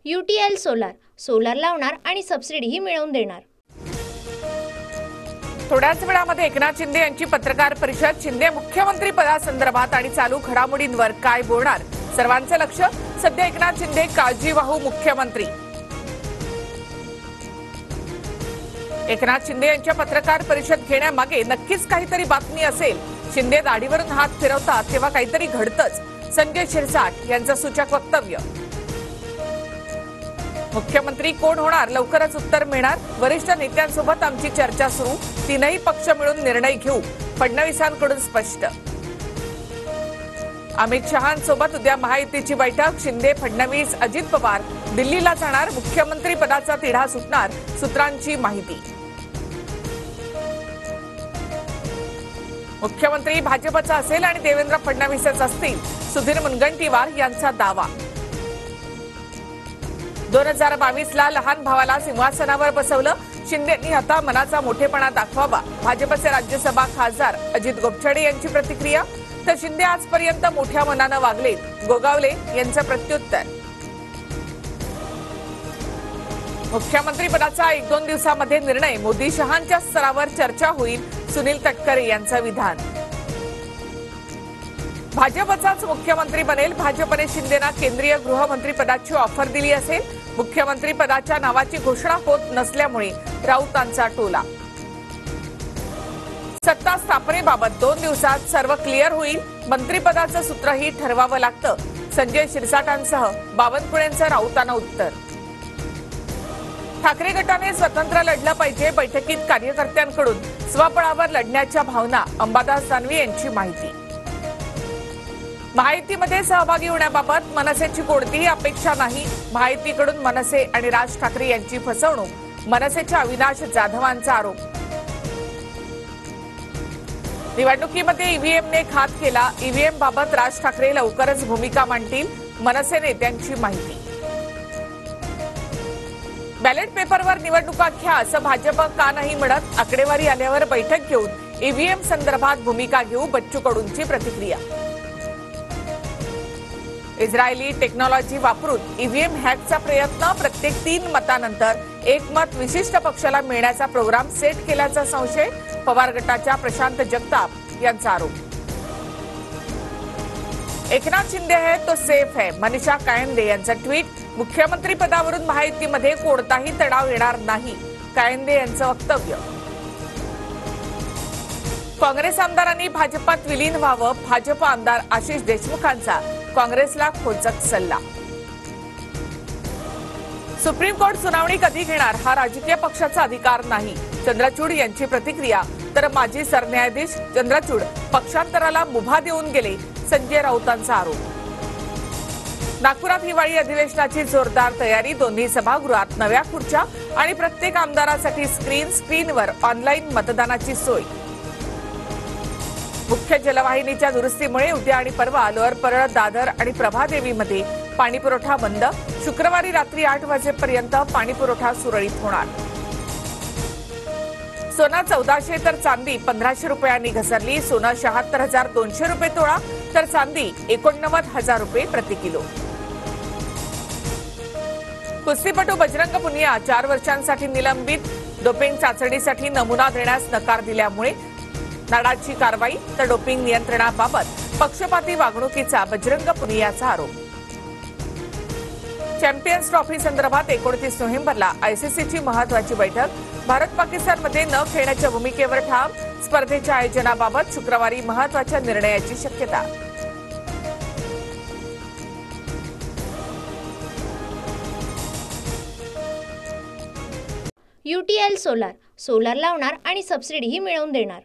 UTL solar लावणार आणि सबसिडीही मिळवून देणार। थोड्याच वेळामध्ये एकनाथ शिंदे यांची पत्रकार परिषद। शिंदे मुख्यमंत्री पदासंदर्भात आणि चालू घडामोडींवर काय बोलणार, सर्वांचं लक्ष सध्या एकनाथ शिंदे काळजीवाहू मुख्यमंत्री। एकनाथ शिंदे यांच्या पत्रकार परिषद घेण्यामागे नक्कीच काहीतरी बातमी असेल। शिंदे दाढीवरून हात फिरवतात तेव्हा काहीतरी घडतंच, संजय शिरसाट यांचं सूचक वक्तव्य। मुख्यमंत्री कोण होणार, लवकरच उत्तर मिळणार। वरिष्ठ नेत्यांसोबत आमची चर्चा सुरू, तीनही पक्ष मिळून निर्णय घेऊ, फडणवीसांकडून स्पष्ट। अमित शहांसोबत उद्या महायुतीची बैठक। शिंदे, फडणवीस, अजित पवार दिल्लीला जाणार, मुख्यमंत्री पदाचा तिढा सुटणार, सूत्रांची माहिती। मुख्यमंत्री भाजपचा असेल आणि देवेंद्र फडणवीसच असतील, सुधीर मुनगंटीवार यांचा दावा। 2022ला लहान भावाला सिंहासनावर बसवलं, शिंदेंनी आता मनाचा मोठेपणा दाखवावा। भाजपचे राज्यसभा खासदार अजित गोपछडे यांची प्रतिक्रिया। तर शिंदे आजपर्यंत मोठ्या मनानं वागलेत, गोगावले यांचं प्रत्युत्तर। मुख्यमंत्री पदाचा 1-2 दिवसामध्ये निर्णय, मोदी शहांच्या स्तरावर चर्चा होईल, सुनील तटकरे यांचं विधान। भाजपचाच मुख्यमंत्री बनेल, भाजपने शिंदेना केंद्रीय गृहमंत्री पदाची ऑफर दिली असेल, मुख्यमंत्री पदाच्या नावाची घोषणा होत नसल्यामुळे राऊतांचा टोला। सत्ता स्थापनेबाबत 2 दिवसात सर्व क्लिअर होईल, मंत्रिपदाचं सूत्रही ठरवावं लागतं, संजय शिरसाटांसह बावनकुळेंचं राऊतांना उत्तर। ठाकरे गटाने स्वतंत्र लढलं पाहिजे, बैठकीत कार्यकर्त्यांकडून स्वबळावर लढण्याच्या भावना, अंबादास दानवे यांची माहिती। महायुतीमध्ये सहभागी होण्याबाबत मनसेची कोणतीही अपेक्षा नाही, महायुतीकडून मनसे आणि राज ठाकरे यांची फसवणूक, मनसेच्या अविनाश जाधवांचा आरोप। निवडणुकीमध्ये ईव्हीएमने घात केला, ईव्हीएम बाबत राज ठाकरे लवकरच भूमिका मांडतील, मनसे नेत्यांची माहिती। बॅलेट पेपरवर निवडणुका घ्या असं भाजप का नाही म्हणत, आकडेवारी आल्यावर बैठक घेऊन ईव्हीएम संदर्भात भूमिका घेऊ, बच्चू कडूंची प्रतिक्रिया। इस्रायली टेक्नॉलॉजी वापरून ईव्हीएम हॅकचा प्रयत्न, प्रत्येक 3 मतानंतर एक मत विशिष्ट पक्षाला मिळण्याचा प्रोग्राम सेट केल्याचा संशय, पवार गटाच्या प्रशांत जगताप यांचा आरोप। एकनाथ शिंदे है तो सेफ है, मनीषा कायंदे यांचं ट्विट। मुख्यमंत्री पदावरून महायुतीमध्ये कोणताही तणाव येणार नाही, कायंदे यांचं वक्तव्य। काँग्रेस आमदारांनी भाजपात विलीन व्हावं, भाजप आमदार आशिष देशमुखांचा काँग्रेसला खोचक सल्ला। सुप्रीम कोर्ट सुनावणी कधी घेणार, हा राजकीय पक्षाचा अधिकार नाही, चंद्रचूड यांची प्रतिक्रिया। तर माजी सरन्यायाधीश चंद्रचूड पक्षांतराला मुभा देऊन गेले, संजय राऊतांचा आरोप। नागपुरात हिवाळी अधिवेशनाची जोरदार तयारी, दोन्ही सभागृहात नव्या खुर्च्या आणि प्रत्येक आमदारासाठी स्क्रीनवर ऑनलाईन मतदानाची सोय। मुख्य जलवाहिनीच्या दुरुस्तीमुळे उद्या आणि परवा लोअर परळ, दादर आणि प्रभादेवीमध्ये पाणीपुरवठा बंद, शुक्रवारी रात्री 8 वाजेपर्यंत पाणीपुरवठा सुरळीत होणार। सोनं 1400 तर चांदी 1500 रुपयांनी घसरली, सोनं 76,200 रुपये तोळा, तर चांदी 89,000 रुपये प्रति किलो। कुस्तीपटू बजरंग पुनिया 4 वर्षांसाठी निलंबित, डोपिंग चाचणीसाठी नमुना देण्यास नकार दिल्यामुळे नाडाची कारवाई, तर डोपिंग नियंत्रणाबाबत पक्षपाती वागणुकीचा बजरंग पुनियाचा आरोप। चॅम्पियन्स ट्रॉफी संदर्भात 29 नोव्हेंबरला आयसीसीची महत्वाची बैठक, भारत पाकिस्तानमध्ये न खेळण्याच्या भूमिकेवर ठाम, स्पर्धेच्या आयोजनाबाबत शुक्रवारी महत्वाच्या निर्णयाची शक्यता। UTL सोलार लावणार आणि सबसिडीही मिळवून देणार।